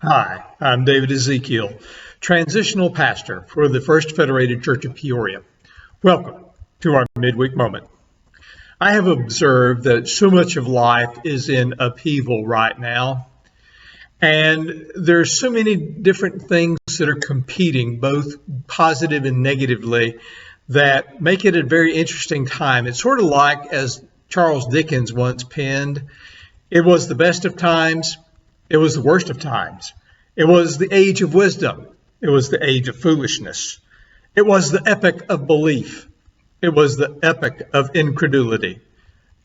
Hi, I'm David Ezekiel, transitional pastor for the First Federated Church of Peoria. Welcome to our midweek moment. I have observed that so much of life is in upheaval right now, and there's so many different things that are competing, both positive and negatively, that make it a very interesting time. It's sort of like, as Charles Dickens once penned, it was the best of times, it was the worst of times. It was the age of wisdom. It was the age of foolishness. It was the epoch of belief. It was the epoch of incredulity.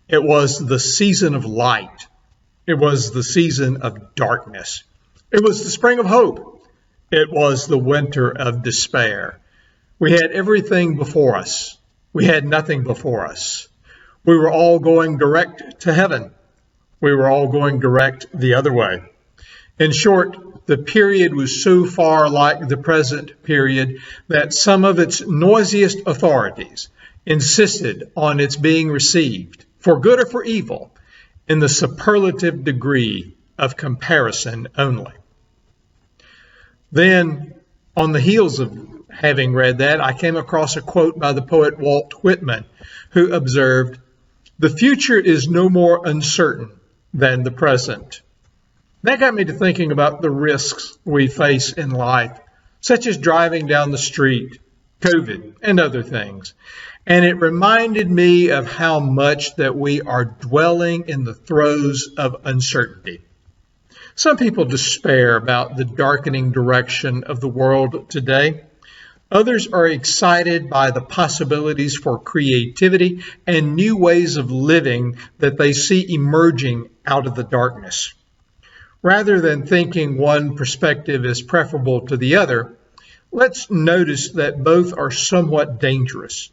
It was the season of light. It was the season of darkness. It was the spring of hope. It was the winter of despair. We had everything before us. We had nothing before us. We were all going direct to heaven. We were all going direct the other way. In short, the period was so far like the present period that some of its noisiest authorities insisted on its being received, for good or for evil, in the superlative degree of comparison only. Then, on the heels of having read that, I came across a quote by the poet Walt Whitman, who observed, "The future is no more uncertain than the present." That got me to thinking about the risks we face in life, such as driving down the street, COVID, and other things. And it reminded me of how much that we are dwelling in the throes of uncertainty. Some people despair about the darkening direction of the world today. Others are excited by the possibilities for creativity and new ways of living that they see emerging out of the darkness. Rather than thinking one perspective is preferable to the other, let's notice that both are somewhat dangerous.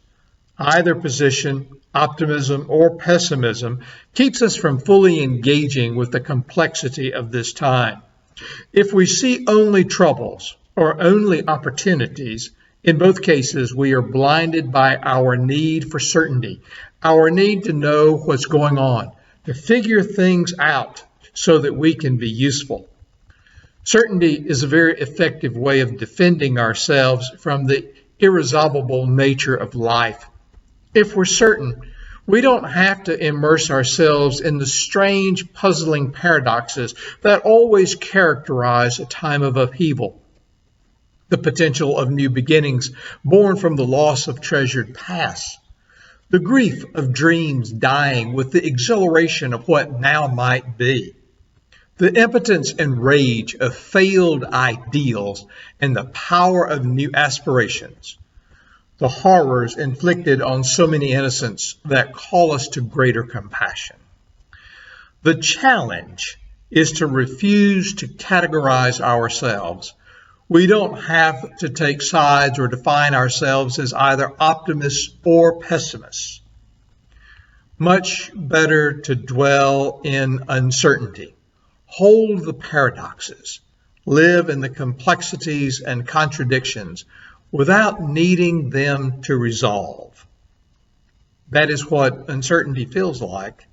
Either position, optimism or pessimism, keeps us from fully engaging with the complexity of this time. If we see only troubles or only opportunities, in both cases, we are blinded by our need for certainty, our need to know what's going on, to figure things out so that we can be useful. Certainty is a very effective way of defending ourselves from the irresolvable nature of life. If we're certain, we don't have to immerse ourselves in the strange, puzzling paradoxes that always characterize a time of upheaval. The potential of new beginnings born from the loss of treasured past, the grief of dreams dying with the exhilaration of what now might be, the impotence and rage of failed ideals and the power of new aspirations, the horrors inflicted on so many innocents that call us to greater compassion. The challenge is to refuse to categorize ourselves. We don't have to take sides or define ourselves as either optimists or pessimists. Much better to dwell in uncertainty, hold the paradoxes, live in the complexities and contradictions without needing them to resolve. That is what uncertainty feels like,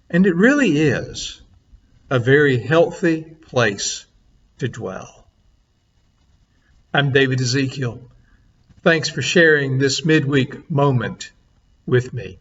and it really is a very healthy place to dwell. I'm David Ezekiel. Thanks for sharing this midweek moment with me.